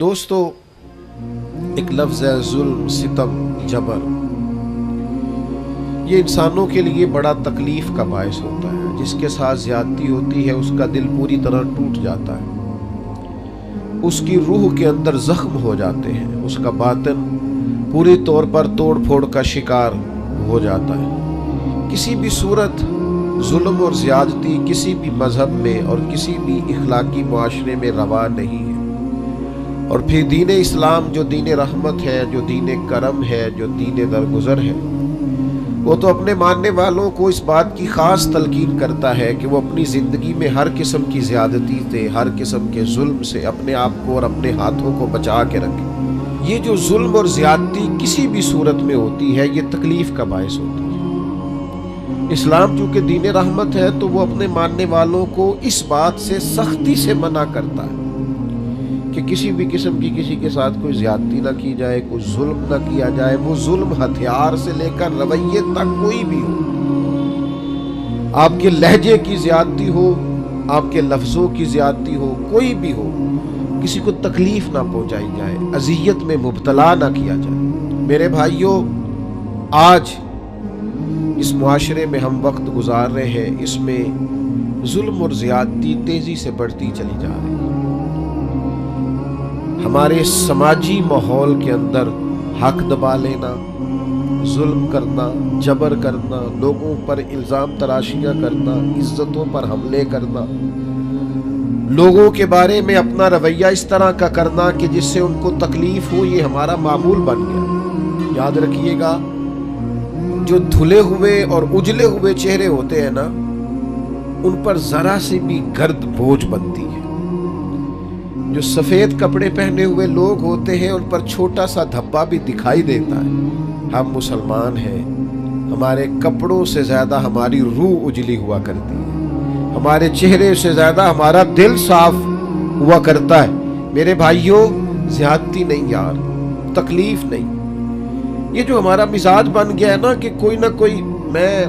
دوستو، ایک لفظ ہے ظلم، ستم، جبر۔ یہ انسانوں کے لیے بڑا تکلیف کا باعث ہوتا ہے۔ جس کے ساتھ زیادتی ہوتی ہے اس کا دل پوری طرح ٹوٹ جاتا ہے، اس کی روح کے اندر زخم ہو جاتے ہیں، اس کا باطن پوری طور پر توڑ پھوڑ کا شکار ہو جاتا ہے۔ کسی بھی صورت ظلم اور زیادتی کسی بھی مذہب میں اور کسی بھی اخلاقی معاشرے میں روا نہیں ہے۔ اور پھر دین اسلام جو دین رحمت ہے، جو دین کرم ہے، جو دین درگزر ہے، وہ تو اپنے ماننے والوں کو اس بات کی خاص تلقین کرتا ہے کہ وہ اپنی زندگی میں ہر قسم کی زیادتی سے، ہر قسم کے ظلم سے اپنے آپ کو اور اپنے ہاتھوں کو بچا کے رکھے۔ یہ جو ظلم اور زیادتی کسی بھی صورت میں ہوتی ہے، یہ تکلیف کا باعث ہوتی ہے۔ اسلام چونکہ دین رحمت ہے تو وہ اپنے ماننے والوں کو اس بات سے سختی سے منع کرتا ہے کہ کسی بھی قسم کی کسی کے ساتھ کوئی زیادتی نہ کی جائے، کوئی ظلم نہ کیا جائے۔ وہ ظلم ہتھیار سے لے کر رویے تک کوئی بھی ہو، آپ کے لہجے کی زیادتی ہو، آپ کے لفظوں کی زیادتی ہو، کوئی بھی ہو، کسی کو تکلیف نہ پہنچائی جائے، اذیت میں مبتلا نہ کیا جائے۔ میرے بھائیوں، آج اس معاشرے میں ہم وقت گزار رہے ہیں، اس میں ظلم اور زیادتی تیزی سے بڑھتی چلی جا رہی ہے۔ ہمارے سماجی ماحول کے اندر حق دبا لینا، ظلم کرنا، جبر کرنا، لوگوں پر الزام تراشیاں کرنا، عزتوں پر حملے کرنا، لوگوں کے بارے میں اپنا رویہ اس طرح کا کرنا کہ جس سے ان کو تکلیف ہو، یہ ہمارا معمول بن گیا۔ یاد رکھیے گا، جو دھلے ہوئے اور اجلے ہوئے چہرے ہوتے ہیں نا، ان پر ذرا سے بھی گرد بوجھ بنتی ہے۔ جو سفید کپڑے پہنے ہوئے لوگ ہوتے ہیں ان پر چھوٹا سا دھبا بھی دکھائی دیتا ہے۔ ہم مسلمان ہیں، ہمارے کپڑوں سے زیادہ ہماری روح اجلی ہوا کرتی ہے، ہمارے چہرے سے زیادہ ہمارا دل صاف ہوا کرتا ہے۔ میرے بھائیوں، زیادتی نہیں یار، تکلیف نہیں۔ یہ جو ہمارا مزاج بن گیا ہے نا کہ کوئی نہ کوئی، میں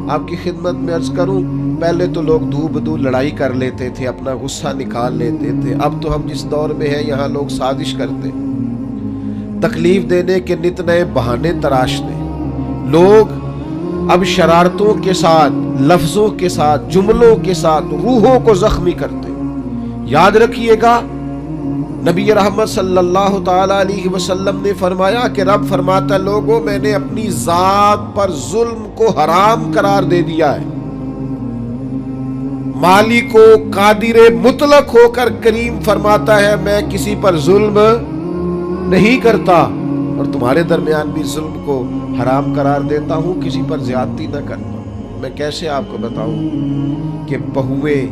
آپ کی خدمت میں عرض کروں، پہلے تو لوگ دو بدو لڑائی کر لیتے تھے، اپنا غصہ نکال لیتے تھے۔ اب تو ہم جس دور میں ہیں یہاں لوگ سازش کرتے، تکلیف دینے کے نت نئے بہانے تراشتے۔ لوگ اب شرارتوں کے ساتھ، لفظوں کے ساتھ، جملوں کے ساتھ روحوں کو زخمی کرتے۔ یاد رکھیے گا، نبی رحمت صلی اللہ تعالی علیہ وسلم نے فرمایا کہ رب فرماتا، لوگوں میں نے اپنی ذات پر ظلم کو حرام قرار دے دیا ہے۔ مالک و قادر مطلق ہو کر کریم فرماتا ہے، میں کسی پر ظلم نہیں کرتا، اور تمہارے درمیان بھی ظلم کو حرام قرار دیتا ہوں، کسی پر زیادتی نہ کرنا۔ میں کیسے آپ کو بتاؤں کہ بہویں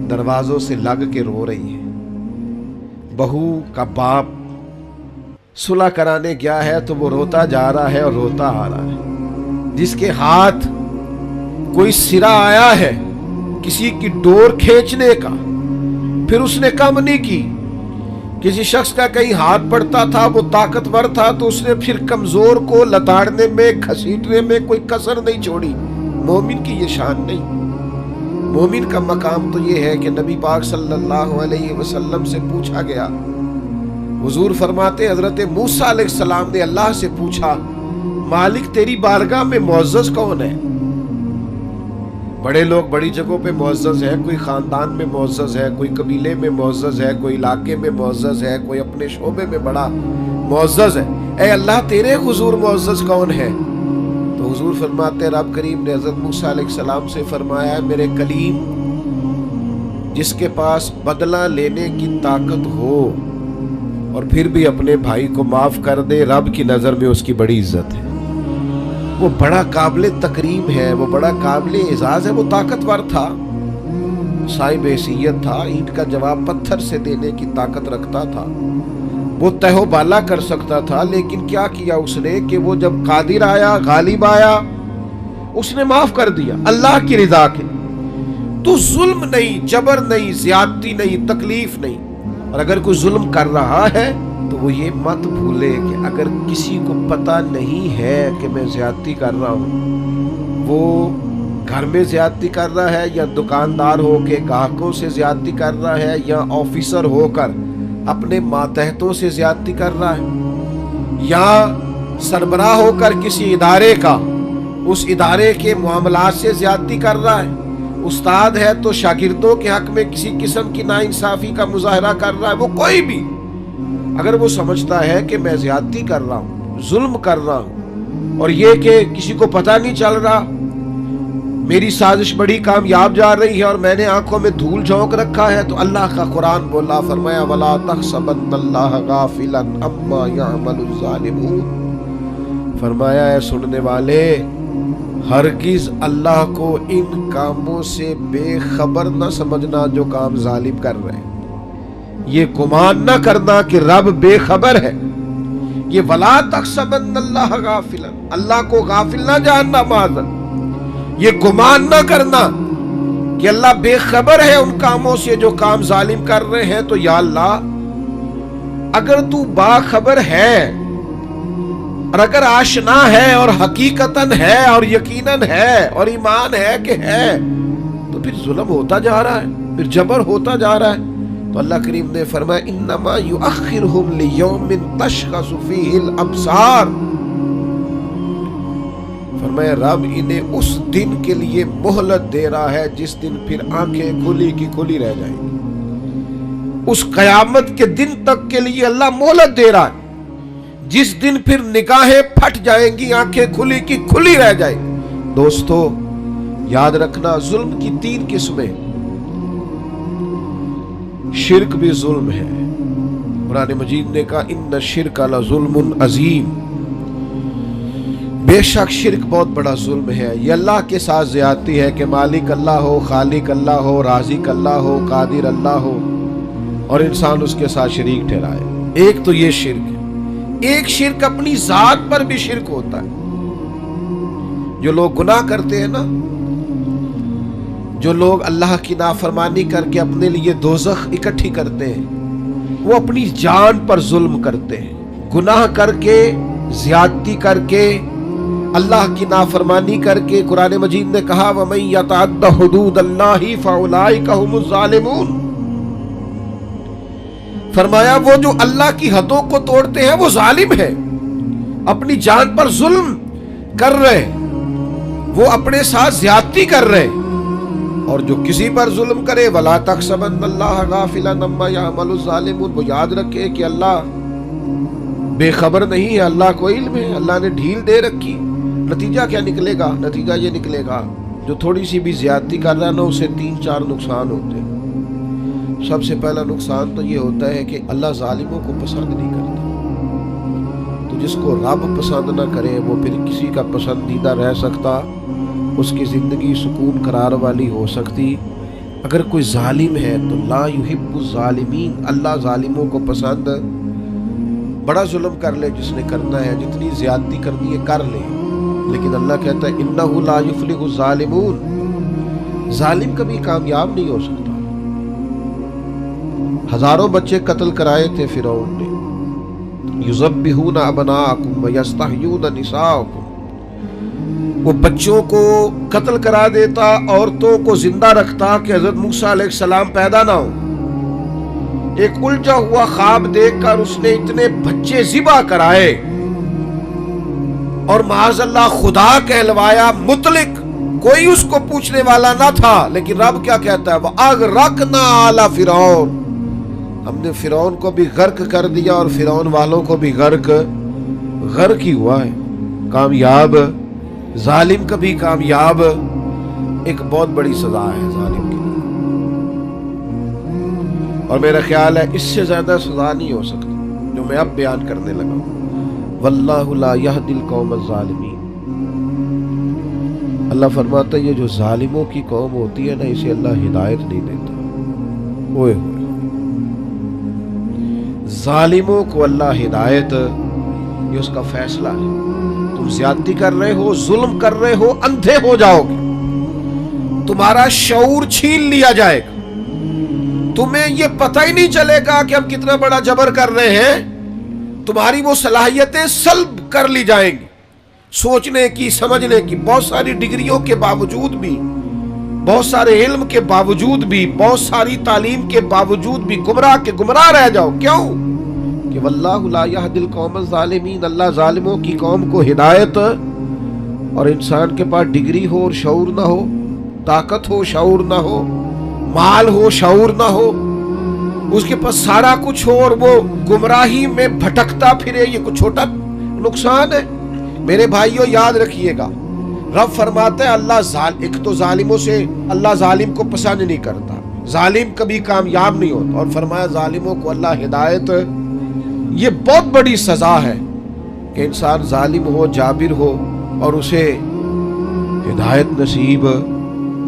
دروازوں سے لگ کے رو رہی ہیں، بہو کا باپ صلح کرانے گیا ہے تو وہ روتا جا رہا ہے اور روتا آ رہا ہے۔ جس کے ہاتھ کوئی سرا آیا ہے کسی کی ڈور کھینچنے کا، پھر اس نے کم نہیں کی۔ کسی شخص کا کہیں ہاتھ پڑتا تھا، وہ طاقتور تھا تو اس نے پھر کمزور کو لتاڑنے میں، گھسیٹنے میں کوئی کسر نہیں چھوڑی۔ مومن کی یہ شان نہیں۔ مومن کا مقام تو یہ ہے کہ نبی پاک صلی اللہ علیہ وسلم سے پوچھا گیا، حضور فرماتے حضرت موسیٰ علیہ السلام نے اللہ سے پوچھا، مالک تیری بارگاہ میں معزز کون ہے؟ بڑے لوگ بڑی جگہوں پہ معزز ہے، کوئی خاندان میں معزز ہے، کوئی قبیلے میں معزز ہے، کوئی علاقے میں معزز ہے، کوئی اپنے شعبے میں بڑا معزز ہے۔ اے اللہ، تیرے حضور معزز کون ہے؟ تو حضور فرماتے، رب کریم نے حضرت موسیٰ علیہ السلام سے فرمایا، میرے کلیم، جس کے پاس بدلہ لینے کی طاقت ہو اور پھر بھی اپنے بھائی کو معاف کر دے، رب کی نظر میں اس کی بڑی عزت ہے، وہ بڑا قابل تکریم ہے، وہ بڑا قابل اعزاز ہے۔ وہ طاقتور تھا، صاحب حیثیت تھا، اینٹ کا جواب پتھر سے دینے کی طاقت رکھتا تھا، وہ تہو بالا کر سکتا تھا، لیکن کیا کیا اس نے کہ وہ جب قادر آیا، غالب آیا، اس نے معاف کر دیا اللہ کی رضا کے۔ تو ظلم نہیں، جبر نہیں، زیادتی نہیں، تکلیف نہیں۔ اور اگر کوئی ظلم کر رہا ہے تو وہ یہ مت بھولے کہ اگر کسی کو پتہ نہیں ہے کہ میں زیادتی کر رہا ہوں، وہ گھر میں زیادتی کر رہا ہے یا دکاندار ہو کے گاہکوں سے زیادتی کر رہا ہے یا آفیسر ہو کر اپنے ماتحتوں سے زیادتی کر رہا ہے، یا سربراہ ہو کر کسی ادارے کا اس ادارے کے معاملات سے زیادتی کر رہا ہے، استاد ہے تو شاگردوں کے حق میں کسی قسم کی ناانصافی کا مظاہرہ کر رہا ہے، وہ کوئی بھی اگر وہ سمجھتا ہے کہ میں زیادتی کر رہا ہوں، ظلم کر رہا ہوں، اور یہ کہ کسی کو پتہ نہیں چل رہا، میری سازش بڑی کامیاب جا رہی ہے اور میں نے آنکھوں میں دھول جھونک رکھا ہے، تو اللہ کا قرآن بولا، فرمایا وَلَا تَحْسَبَنَّ اللَّهَ غَافِلًا عَمَّا يَعْمَلُ الظَّالِمُونَ، فرمایا اے سننے والے، ہرگز اللہ کو ان کاموں سے بے خبر نہ سمجھنا جو کام ظالم کر رہے ہیں، یہ گمان نہ کرنا کہ رب بے خبر ہے، یہ وَلَا تَحْسَبَنَّ اللَّهَ غَافِلًا، اللہ کو غافل نہ جاننا، معاذ، یہ گمان نہ کرنا کہ اللہ بے خبر ہے ان کاموں سے جو کام ظالم کر رہے ہیں۔ تو یا اللہ، اگر تو باخبر ہے اور اگر آشنا ہے اور حقیقتاً ہے اور یقیناً ہے اور ایمان ہے کہ ہے، تو پھر ظلم ہوتا جا رہا ہے، پھر جبر ہوتا جا رہا ہے۔ تو اللہ کریم نے فرمایا انما یؤخرہم لیوم تشخص فیہ الابصار، فرمایا رب انہیں اس دن کے لیے مہلت دے رہا ہے جس دن پھر آنکھیں کھلی کی کھلی رہ جائیں گی، اس قیامت کے دن تک کے لیے اللہ مہلت دے رہا ہے جس دن پھر نگاہیں پھٹ جائیں گی، آنکھیں کھلی کی کھلی رہ جائیں گی۔ دوستو یاد رکھنا، ظلم کی 3 قسمیں، شرک بھی ظلم ہے، قرآن مجید نے کہا ان الشرک لظلم عظیم، بے شک شرک بہت بڑا ظلم ہے، یہ اللہ کے ساتھ زیادتی ہے کہ مالک اللہ ہو، خالق اللہ ہو، رازق اللہ ہو، قادر اللہ ہو، اور انسان اس کے ساتھ شریک ٹھہرائے۔ ایک تو یہ شرک ہے، ایک شرک اپنی ذات پر بھی شرک ہوتا ہے۔ جو لوگ گناہ کرتے ہیں نا، جو لوگ اللہ کی نافرمانی کر کے اپنے لیے دوزخ اکٹھی کرتے ہیں، وہ اپنی جان پر ظلم کرتے ہیں، گناہ کر کے، زیادتی کر کے، اللہ کی نافرمانی کر کے۔ قرآن مجید نے کہا وَمَن يَتَعَدَّ حُدُودَ اللَّهِ فَأُولَٰئِكَ هُمُ الظَّالِمُونَ، فرمایا وہ جو اللہ کی حدوں کو توڑتے ہیں وہ ظالم ہے، اپنی جان پر ظلم کر رہے، وہ اپنے ساتھ زیادتی کر رہے۔ اور جو کسی پر ظلم کرے وَلَا تَحْسَبَنَّ اللَّهَ غَافِلًا عَمَّا يَعْمَلُ الظَّالِمُونَ، وہ یاد رکھے کہ اللہ بے خبر نہیں ہے، اللہ کو علم ہے، اللہ نے ڈھیل دے رکھی۔ نتیجہ کیا نکلے گا؟ نتیجہ یہ نکلے گا جو تھوڑی سی بھی زیادتی کر رہا ہے نا، اسے 3-4 نقصان ہوتے ہیں۔ سب سے پہلا نقصان تو یہ ہوتا ہے کہ اللہ ظالموں کو پسند نہیں کرتا، تو جس کو رب پسند نہ کرے وہ پھر کسی کا پسندیدہ رہ سکتا، اس کی زندگی سکون قرار والی ہو سکتی۔ اگر کوئی ظالم ہے تو لا یحب الظالمین، اللہ ظالموں کو پسند، بڑا ظلم کر لے جس نے کرنا ہے، جتنی زیادتی کرنی ہے کر لے، لیکن اللہ کہتا ہے انہ لا یفلح الظالمون، ظالم کبھی کامیاب نہیں ہو سکتا۔ ہزاروں بچے قتل کرائے تھے فرعون نے، یذبحون ابناءکم ویستحیون نساءکم، وہ بچوں کو قتل کرا دیتا، عورتوں کو زندہ رکھتا کہ حضرت موسیٰ علیہ السلام پیدا نہ ہو۔ ایک الجھا ہوا خواب دیکھ کر اس نے اتنے بچے ذبح کرائے اور معاذ اللہ خدا کہلوایا، مطلق، کوئی اس کو پوچھنے والا نہ تھا۔ لیکن رب کیا کہتا ہے وَأَغْرَقْنَا آلَ فِرْعَوْنَ، ہم نے فرعون کو بھی غرق کر دیا اور فرعون والوں کو بھی غرق ہی ہوا ہے۔ کامیاب ظالم کبھی کامیاب، ایک بہت بڑی سزا ہے ظالم کی، اور میرا خیال ہے اس سے زیادہ سزا نہیں ہو سکتی جو میں اب بیان کرنے لگا ہوں۔ واللہ لا یہدی القوم الظالمین، اللہ فرماتا ہے یہ جو ظالموں کی قوم ہوتی ہے نا، اسے اللہ ہدایت نہیں دیتا۔ اوئے ہوئے ظالموں کو اللہ ہدایت، یہ اس کا فیصلہ ہے۔ تم زیادتی کر رہے ہو، ظلم کر رہے ہو، اندھے ہو جاؤ گے، تمہارا شعور چھین لیا جائے گا، تمہیں یہ پتہ ہی نہیں چلے گا کہ ہم کتنا بڑا جبر کر رہے ہیں، تمہاری وہ صلاحیتیں سلب کر لی جائیں گی، سوچنے کی، سمجھنے کی۔ بہت ساری ڈگریوں کے باوجود بھی बहुत सारे इल्म के बावजूद भी, बहुत सारी तालीम के बावजूद भी गुमराह के गुमराह रह जाओ। क्यों? कि वल्लाहु ला यहदिल कौमल ज़ालिमीन, अल्लाह जालिमों की कौम को हिदायत, और इंसान के पास डिग्री हो और शऊर ना हो, ताकत हो शऊर ना हो, माल हो शऊर ना हो, उसके पास सारा कुछ हो और वो गुमराही में भटकता फिरे, ये कुछ छोटा नुकसान है? मेरे भाइयों याद रखिएगा, रब फरमाते हैं अल्लाह एक तो जालिमों से अल्लाह जालिम को पसंद नहीं करता, जालिम कभी कामयाब नहीं होता, और फरमाया जालिमों को अल्लाह हिदायत, ये बहुत बड़ी सजा है कि इंसान जालिम हो, जाबिर हो और उसे हिदायत नसीब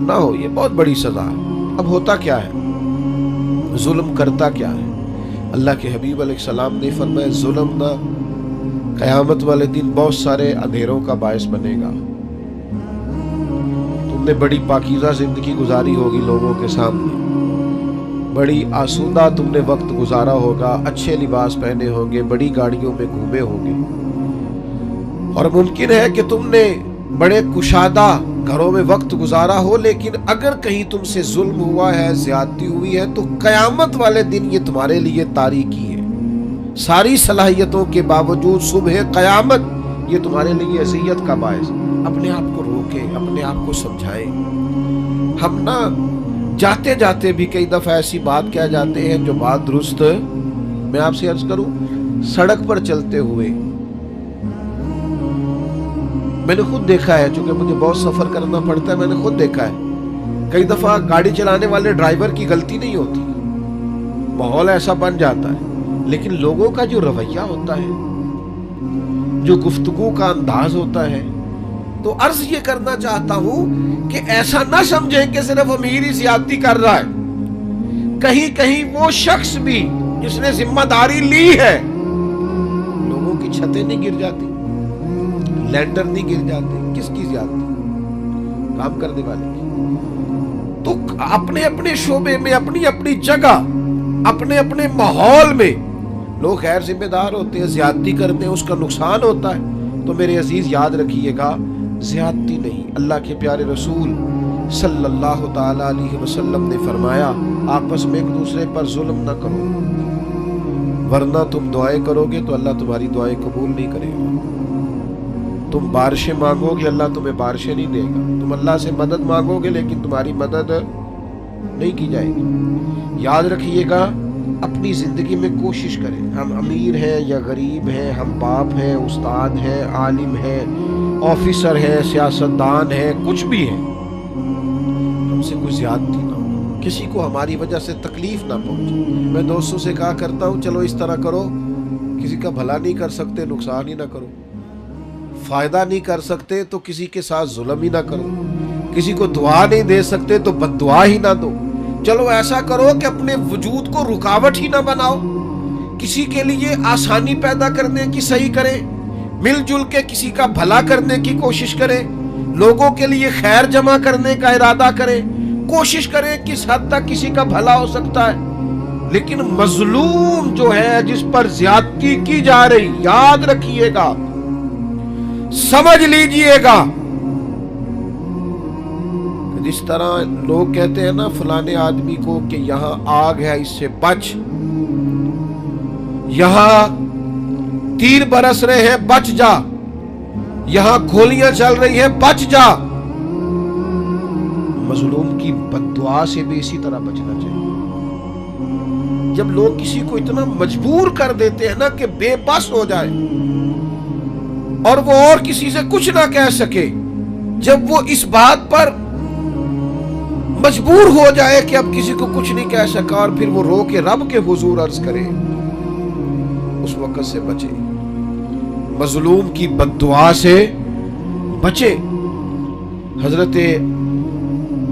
ना हो, ये बहुत बड़ी सजा है। अब होता क्या है, जुल्म करता क्या है? अल्लाह के हबीब अलैहिस्सलाम ने फरमाया जुल्म ना क़यामत वाले दिन बहुत सारे अंधेरों का बायस बनेगा। तुमने बड़ी पाकीज़ा जिंदगी गुजारी होगी लोगों के सामने, बड़ी आसूदा तुमने वक्त गुजारा होगा, अच्छे लिबास पहने होंगे, बड़ी गाड़ियों में घूमे होंगे, और मुमकिन है कि तुमने बड़े कुशादा घरों में वक्त गुजारा हो, लेकिन अगर कहीं तुमसे जुल्म हुआ है, ज्यादती हुई है, तो कयामत वाले दिन ये तुम्हारे लिए तारीकी है। सारी सलाहियतों के बावजूद सुबह कयामत ये तुम्हारे लिए अज़ियत का बायस। अपने आप को रोके, अपने आप को समझाए। हम ना जाते जाते भी कई दफा ऐसी बात कह जाते हैं जो बात दुरुस्त, मैं आपसे अर्ज करूं, सड़क पर चलते हुए मैंने खुद देखा है, चूंकि मुझे बहुत सफर करना पड़ता है, मैंने खुद देखा है कई दफा गाड़ी चलाने वाले ड्राइवर की गलती नहीं होती, माहौल ऐसा बन जाता है, लेकिन लोगों का जो रवैया होता है, जो गुफ्तगू का अंदाज होता है, तो अर्ज ये करना चाहता हूं कि ऐसा ना समझें कि सिर्फ अमीर ही ज्यादती कर रहा है। कहीं कहीं वो शख्स भी जिसने जिम्मेदारी ली है, लोगों की छतें नहीं गिर जाती, लैंडर नहीं गिर जाते, किसकी ज्यादती? काम करने वाले की। तो अपने अपने शोबे में, अपनी अपनी जगह, अपने अपने माहौल में लोग गैर जिम्मेदार होते हैं, ज्यादती करते हैं, उसका नुकसान होता है। तो मेरे अजीज याद रखिएगा, ज्यादती नहीं। अल्लाह के प्यारे रसूल सल्लल्लाहु ताला अलैहि वसल्लम ने फरमाया, आपस में एक दूसरे पर जुल्म न करो, वरना तुम दुआएं करोगे तो अल्लाह तुम्हारी दुआएं कबूल नहीं करेगा। तुम बारिशें मांगोगे, अल्लाह तुम्हें बारिशें नहीं देगा। तुम अल्लाह से मदद मांगोगे, लेकिन तुम्हारी मदद नहीं की जाएगी। याद रखिएगा, अपनी जिंदगी में कोशिश करें, हम अमीर हैं या गरीब हैं, हम बाप हैं, उस्ताद हैं, आलिम हैं, ऑफिसर हैं, सियासतदान हैं, कुछ भी हैं, हमसे कोई ज्यादती ना हो, किसी को हमारी वजह से तकलीफ ना पहुंचे। मैं दोस्तों से कहा करता हूं, चलो इस तरह करो, किसी का भला नहीं कर सकते, नुकसान ही ना करो, फायदा नहीं कर सकते तो किसी के साथ जुल्म ही ना करो, किसी को दुआ नहीं दे सकते तो बद्दुआ ही ना दो। चलो ऐसा करो कि अपने वजूद को रुकावट ही ना बनाओ, किसी के लिए आसानी पैदा करने की सही करें, मिलजुल के किसी का भला करने की कोशिश करें, लोगों के लिए खैर जमा करने का इरादा करें, कोशिश करें किस हद तक किसी का भला हो सकता है। लेकिन मजलूम जो है, जिस पर ज्यादती की जा रही, याद रखिएगा, समझ लीजिएगा, जिस तरह लोग कहते हैं ना फलाने आदमी को कि यहां आग है, इससे बच, यहां तीर बरस रहे हैं, बच जा, यहां गोलियां चल रही है, बच जा। मजलूम की बद्दुआ से भी इसी तरह बचना चाहिए। जब लोग किसी को इतना मजबूर कर देते हैं ना कि बेबस हो जाए और वो और किसी से कुछ ना कह सके, जब वो इस बात पर मजबूर हो जाए कि अब किसी को कुछ नहीं कह सका और फिर वो रो के रब के हुजूर अर्ज करे, उस वक्त से बचे, मजलूम की बद्दुआ से बचे। हजरत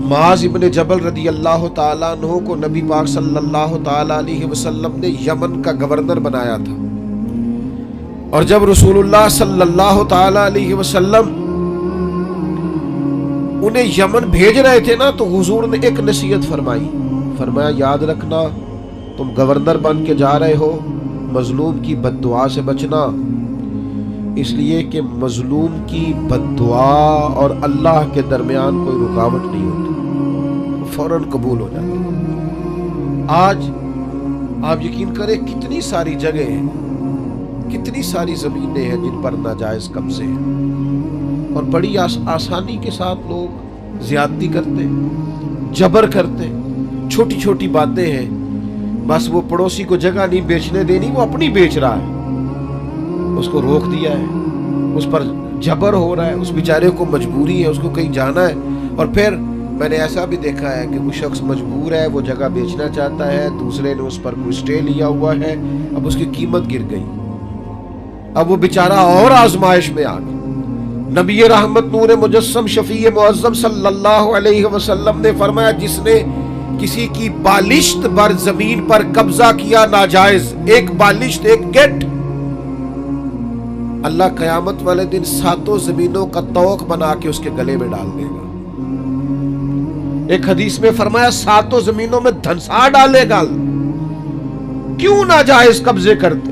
माज इब्न जबल रदी अल्लाह ताला अन्हु को नबी पाक सल्लल्लाहु ताला अलैहि वसल्लम ने यमन का गवर्नर बनाया था, और जब रसूलुल्लाह सल्लल्लाहु ताला अलैहि वसल्लम उन्हें यमन भेज रहे थे ना, तो हुजूर ने एक नसीहत फरमाई, फरमाया याद रखना, तुम गवर्नर बन के जा रहे हो, मजलूम की बद्दुआ से बचना, इसलिए कि मजलूम की बद्दुआ और अल्लाह के दरमियान कोई रुकावट नहीं होती। फौरन कबूल हो जाती है। आज आप यकीन करें कितनी सारी जगह हैं, कितनी सारी जमीनें हैं जिन पर नाजायज कब्जे हैं, और बड़ी आसानी के साथ लोग ज्यादती करते हैं, जबर करते हैं। छोटी छोटी बातें हैं, बस वो पड़ोसी को जगह नहीं बेचने देनी, वो अपनी बेच रहा है, उसको रोक दिया है, उस पर जबर हो रहा है, उस बेचारे को मजबूरी है, उसको कहीं जाना है, और फिर मैंने ऐसा भी देखा है कि वो शख्स मजबूर है, वो जगह बेचना चाहता है, दूसरे ने उस पर कोई स्टे लिया हुआ है, अब उसकी कीमत गिर गई, अब वो बेचारा और आजमाइश में आ गया। नबी रहमत नूर मुजस्सम शफी मुअज्जम सल्लल्लाहु अलैहि वसल्लम ने फरमाया, जिसने किसी की बालिश्त पर जमीन पर कब्जा किया नाजायज, एक बालिश्त, एक गेट, अल्लाह कयामत वाले दिन 7 जमीनों का तौक बना के उसके गले में डाल देगा। एक हदीस में फरमाया 7 जमीनों में धंसा डालेगा। क्यों नाजायज कब्जे करते?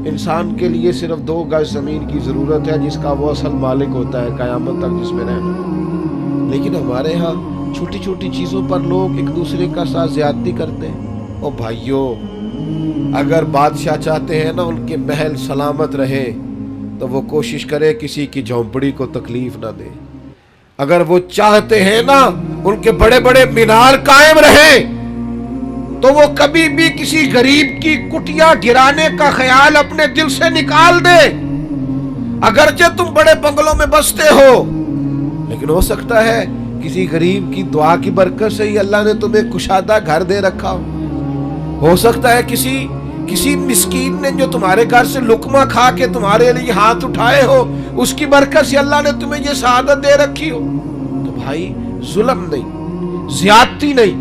इंसान के लिए सिर्फ 2 गज जमीन की जरूरत है, जिसका वो असल मालिक होता है कयामत तक, जिसमें रहना। लेकिन हमारे यहाँ छोटी छोटी चीजों पर लोग एक दूसरे का साथ ज्यादती करते हैं। ओ भाइयों, अगर बादशाह चाहते हैं ना उनके महल सलामत रहे, तो वो कोशिश करे किसी की झोंपड़ी को तकलीफ ना दे। अगर वो चाहते हैं ना उनके बड़े बड़े मीनार कायम रहे, तो वो कभी भी किसी गरीब की कुटिया गिराने का ख्याल अपने दिल से निकाल दे। अगरचे तुम बड़े बंगलों में बसते हो, लेकिन हो सकता है किसी गरीब की दुआ की बरकत से ही अल्लाह ने तुम्हें कुशादा घर दे रखा हो सकता है किसी मिस्कीन ने जो तुम्हारे घर से लुकमा खा के तुम्हारे लिए हाथ उठाए हो, उसकी बरकत से अल्लाह ने तुम्हें ये शहादत दे रखी हो। तो भाई जुल्म नहीं, ज्यादती नहीं।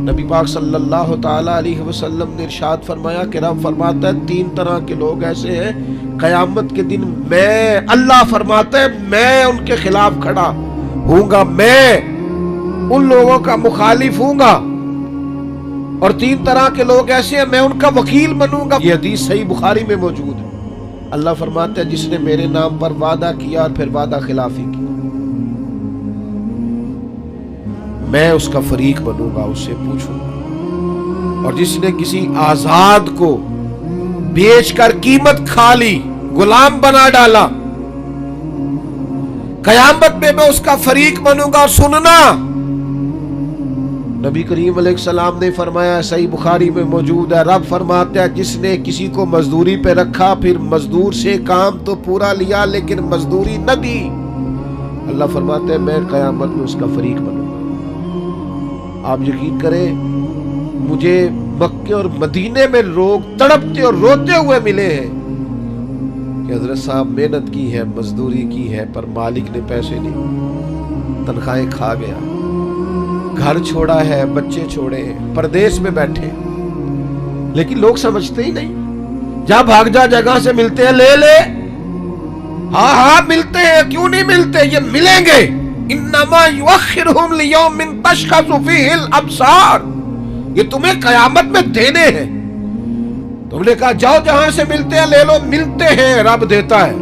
नबी पाक सल्लल्लाहु ताला अलैहि वसल्लम ने इरशाद फरमाया कि रब फरमाता है 3 तरह के लोग ऐसे हैं, कयामत के दिन मैं, अल्लाह फरमाता है, मैं उनके खिलाफ खड़ा हूंगा, मैं उन लोगों का मुखालिफ हूंगा। और 3 तरह के लोग ऐसे हैं, मैं उनका वकील बनूंगा। ये हदीस सही बुखारी में मौजूद है। अल्लाह फरमाता है, जिसने मेरे नाम पर वादा किया और फिर वादा खिलाफी की, मैं उसका फरीक बनूंगा, उससे पूछूंगा। और जिसने किसी आजाद को बेचकर कीमत खा ली, गुलाम बना डाला, कयामत में मैं उसका फरीक बनूंगा। और सुनना, नबी करीम अलैहिस्सलाम ने फरमाया, सही बुखारी में मौजूद है, रब फरमाता है, जिसने किसी को मजदूरी पे रखा, फिर मजदूर से काम तो पूरा लिया लेकिन मजदूरी न दी, अल्लाह फरमाता है मैं कयामत में उसका फरीक बनूंगा। आप यकीन करें, मुझे मक्के और मदीने में लोग तड़पते और रोते हुए मिले हैं कि हजरत साहब मेहनत की है, मजदूरी की है, पर मालिक ने पैसे नहीं, तनख्वाहें खा गया, घर छोड़ा है, बच्चे छोड़े हैं, परदेश में बैठे, लेकिन लोग समझते ही नहीं। जा भाग जा, जगह से मिलते हैं, ले ले। हाँ मिलते हैं, क्यों नहीं मिलते, ये मिलेंगे। इन्नमा युअख्खिरुहुम लियौमिन तशख़सु फ़ीहिल अब्सार, ये तुम्हें कयामत में देने हैं। तुमने कहा जाओ जहां से मिलते हैं ले लो, मिलते हैं, रब देता है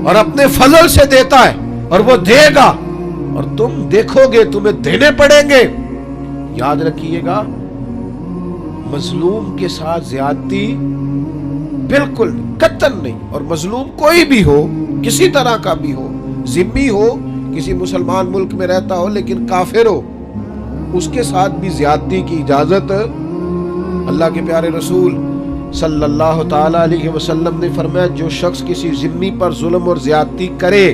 और अपने फजल से देता है, और वो देगा और तुम देखोगे तुम्हें देने पड़ेंगे। याद रखिएगा, मजलूम के साथ ज्यादती बिल्कुल कतन नहीं। और मजलूम कोई भी हो, किसी तरह का भी हो, जिम्मी हो, किसी मुसलमान मुल्क में रहता हो लेकिन काफिर हो, उसके साथ भी ज्यादती की इजाजत अल्लाह के प्यारे रसूल सल्लल्लाहु ताला अलैहि वसल्लम ने फरमाया, जो शख्स किसी जिम्मी पर जुल्म और ज्यादती करे,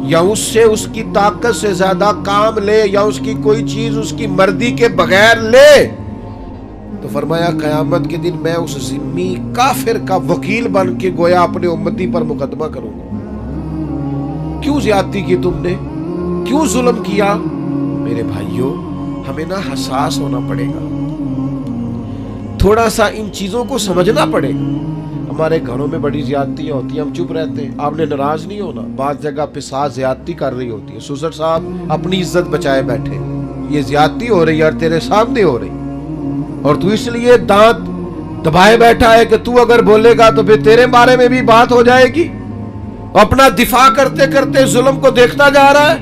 या उससे उसकी ताकत से ज्यादा काम ले, या उसकी कोई चीज उसकी मर्जी के बगैर ले, तो फरमाया कयामत के दिन मैं उस जिम्मी काफिर का वकील बन के गोया अपने उम्मती पर मुकदमा करूंगा। क्यों ज्यादती की तुमने, क्यों जुल्म किया? मेरे भाइयों, हमें ना हसास होना पड़ेगा, थोड़ा सा इन चीजों को समझना पड़ेगा। हमारे घरों में बड़ी ज्यादतियां होती हैं, हम चुप रहते हैं, आपने नाराज नहीं होना। बात जगह पे साथ ज्यादती कर रही होती है, सुसर साहब अपनी इज्जत बचाए बैठे, ये ज्यादती हो रही है और तेरे सामने हो रही, और तू इसलिए दांत दबाए बैठा है कि तू अगर बोलेगा तो फिर तेरे बारे में भी बात हो जाएगी। अपना दिफा करते करते जुल्म को देखता जा रहा है।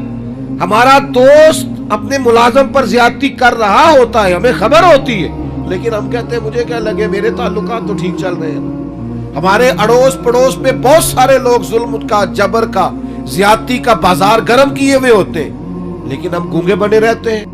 हमारा दोस्त اپنے ملازم پر زیادتی کر رہا ہوتا ہے، ہمیں خبر ہوتی ہے، لیکن ہم کہتے ہیں مجھے کیا لگے، میرے تعلقات تو ٹھیک چل رہے ہیں۔ ہمارے اڑوس پڑوس میں بہت سارے لوگ ظلم کا، جبر کا، زیادتی کا بازار گرم کیے ہوئے ہوتے ہیں، لیکن ہم گونگے بنے رہتے ہیں۔